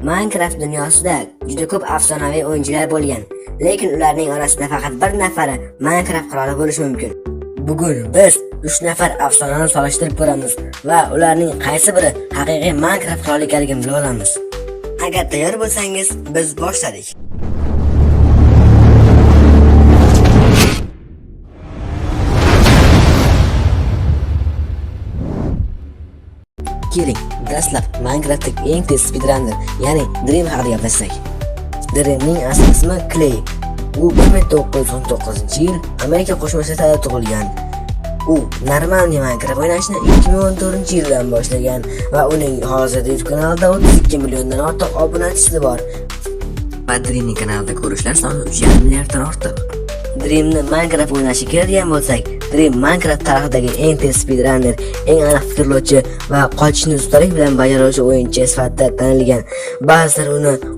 Minecraft dunyosida juda ko'p afsonaviy o'yinchilar bo'lgan, lekin ularning orasida faqat bir nafari Minecraft qiroli bo'lishi mumkin. Bugun biz 3 nafar afsonani solishtirib ko'ramiz va ularning qaysi biri haqiqiy Minecraft qiroli ekanligini bilib olamiz. Agar tayyor bo'lsangiz, biz boshladik. Keling, dastlab Minecraftdagi eng tez speedrunner, ya'ni Dream haqida gaplashsak. Dreamning asl ismi Clay. U 1919-yil Amerika Qo'shma Shtatlarida tug'ilgan. U Normandiya Minecraft o'ynashni 2014-yildan boshlagan va uning hozirda YouTube kanalida 32 milliondan ortiq obunachisi bor. Va Dreamning kanalida ko'rishlar soni 3,5 milliarddan ortiq. Dreamni Minecraft o'ynashga keladigan bo'lsak, Dream Minecraft tarixidagi eng tez speedrunner, eng aniq fikrlovchi va qochishni ustalik bilan bajaruvchi o'yinchi sifatida tanilgan. Ba'zilar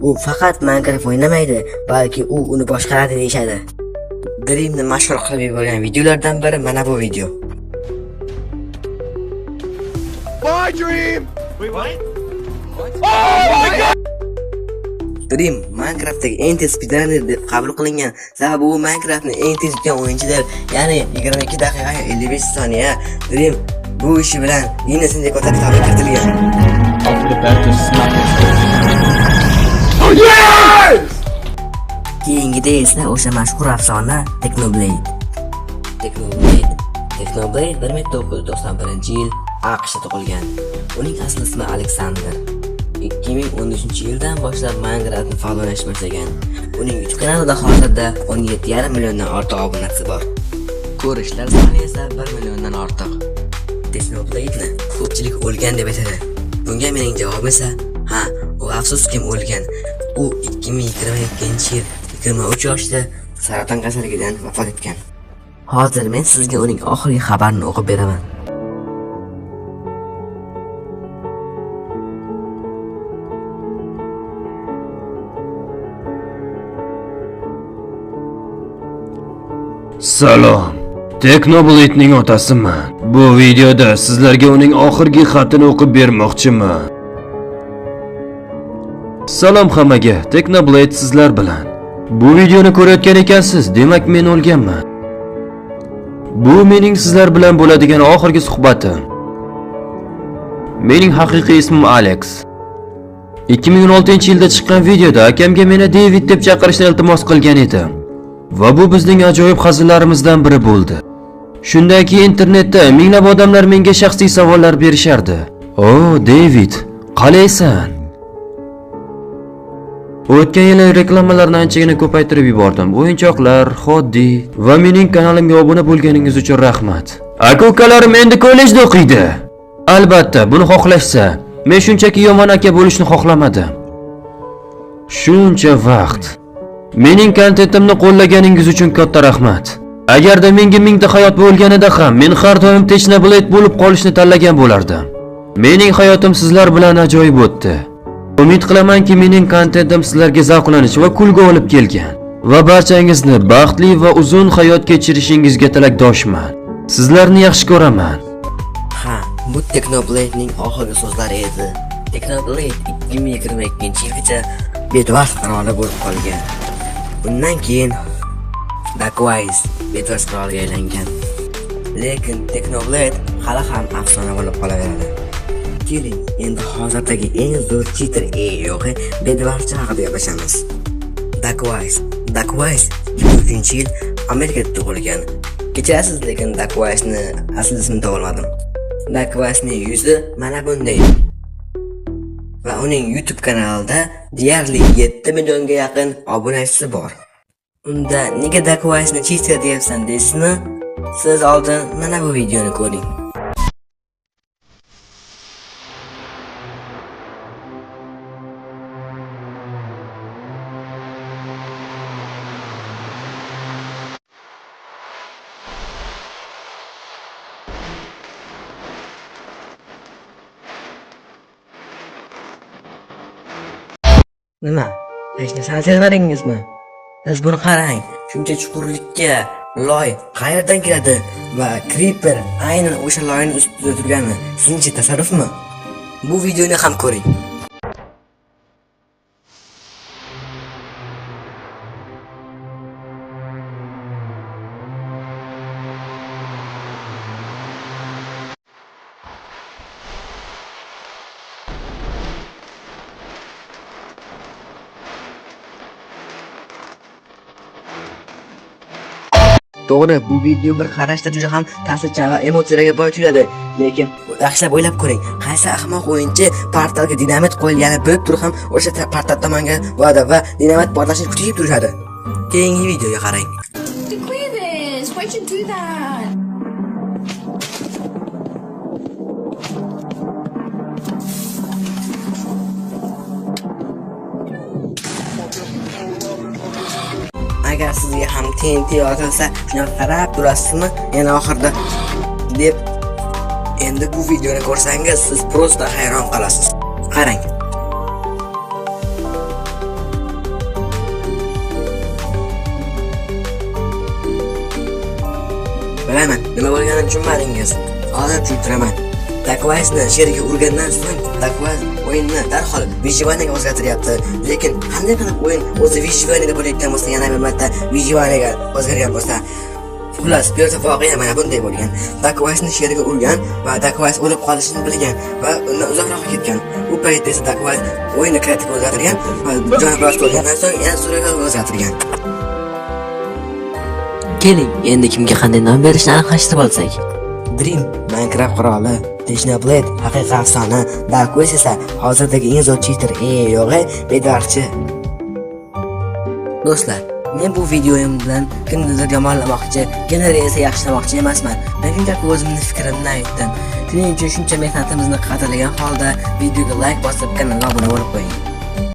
u faqat Minecraft o'ynamaydi, balki u uni boshqaradi deyshadi. Dreamni mashhur qilib yuborgan videolardan biri mana bu video. My dream! Wait, what? Oh my god! Dream Minecraftdagi eng tez speedrunner deb qabul qilingan sababi u Minecraftni eng tez yutgan o'yinchidir, ya'ni 22 daqiqa 55 soniya. Dream bu ishi bilan Guinness rekordlariga kiritilgan. Oh yes! Keyingida esa o'sha mashhur afsona Technoblade 1991-yil AQShda tug'ilgan. Uning asl ismi Alexander. 2013-yildan boshlab Minecraftni faol o'ynash boshlagan. Uning YouTube kanalida hozirda 17,5 milliondan ortiq obunachisi bor. Ko'rishlar soni esa 1 milliondan ortiq. Technoblade'ni ko'pchilik o'lgan deb aytadi. Bunga mening javobim esa, ha, u afsuski o'lgan. U 2022-yil 23 yoshda saraton kasalligidan vafot etgan. Hozir men sizga uning oxirgi xabarini o'qib beraman. Salom. Technoblade'ning otasiman. Bu videoda sizlarga uning oxirgi xatini o'qib bermoqchiman. Salom hammaga, Technoblade sizlar bilan. Bu videoni ko'rayotgan ekansiz, demak men o'lganman. Bu mening sizlar bilan bo'ladigan oxirgi suhbatim. Mening haqiqiy ismim Alex. 2016-yilda chiqqan videoda akamga meni David deb chaqirishni iltimos qilgan edim. Va bu bizning ajoyib hazillarimizdan biri bo'ldi. Shundan keyin internetda minglab odamlar menga shaxsiy savollar berishardi. "O, David, qalaysan?" O'tgan yili reklamalarni anchagina ko'paytirib yubordim. O'yinchoqlar, xoddiy va mening kanalimga obuna bo'lganingiz uchun rahmat. Aka-ukalarim endi kollejda o'qiydi. Albatta, buni xohlashsa, men shunchaki yomon aka bo'lishni xohlamadim. Shuncha vaqt mening kontentimni qo'llaganingiz uchun katta rahmat. Agarda menga mingta hayot bo'lganida ham men har doim Technoblade bo'lib qolishni tanlagan bo'lardim. Mening hayotim sizlar bilan ajoyib o'tdi. Umid qilamanki mening kontentim sizlarga zavqlanish va kulgu olib kelgan va barchangizni baxtli va uzun hayot kechirishingizga tilakdoshman. Sizlarni yaxshi ko'raman. Ha, bu Technoblade'ning oxirgi so'zlari edi. Technoblade 2022-yilgacha Bedwars qiroli bo'lib qolgan. Undan keyin Darkwise Bedwars qiroliga aylangan. Lekin Technoblade hali ham afsona bo'lib qolaveradi. Keling, endi hozirdagi eng zo'r cheater yo'g'i Bedwars haqida gaplashamiz. Darkwise 2003-yil Amerikada tug'ilgan. Kechirasiz, lekin Darkwise'ni asl ismini topolmadim. Darkwise'ning yuzi mana bunday. Va uning YouTube kanalida deyarli 7 millionga yaqin obunachisi bor. Unda nega Darkwise'ni cheater deyapsan deysizmi? Siz oldin mana bu videoni ko'ring. Nima? Hech narsani sezmadingizmi? Siz buni qarang. Shuncha chuqurlikka loy qayerdan keladi va Creeper aynan o'sha loyning ustida turgani. 'Sizningcha tasarrufmi? Bu videoni ham ko'ring. Bu videoni ko'ring. 3 Keling, To'g'ri, bu video bir qarashda juda ham ta'sirchan va emotsiyalarga boy tuyuladi. Lekin yaxshilab o'ylab ko'ring. Qaysi ahmoq o'yinchi portalga dinamit qo'yilgani bilib turib ham o'sha portal tomonga boradi va dinamit portlashini kutib turishadi. Keyingi videoga qarang. The Quivers, why'd you do that? Agar sizga ham TNT yozilsa, shuni qarab turasizmi? Yana oxirida deb endi bu videoni ko'rsangiz, siz prosta hayron qolasiz. Qarang. Bilaman, nima bo'lganini tushunmadingiz. Hozir tushuntiraman. Dakvaysni sherga urgandan so'ng Dakvays o'yinni darhol Vijivaniga o'zgartiryapti. Lekin qanday qilib o'yin o'zi Vijivaniga bo'layotgan bo'lsa, yana bir marta Vijivaniga o'zgargan bo'lsa, xullas, bu yerda voqea mana bunday bo'lgan. Dakvaysni sherga urgan va Dakvays o'lib qolishini bilgan va undan uzoqroqqa ketgan. U paytda esa Dakvays o'yinni kreativ o'zgartirgan va jonibiroz bo'lgandan so'ng yana suraga o'zgartirgan. Keling, endi kimga qanday nom berishni aniqlashtirib olsak. Dream Minecraft qiroli, Technoblade haqiqiy afsona, Darkways esa hozirdagi eng zo'r cheater, yo'g'i bedarchi. Do'stlar, men bu videoyim bilan kimnidir yomonlamoqchi, kimnidir esa yaxshilamoqchi emasman. Men shunchaki o'zimning fikrimni aytdim. Shuning uchun shuncha mehnatimizni qadrlagan holda videoga like bosib, kanalga obuna bo'lib qo'ying.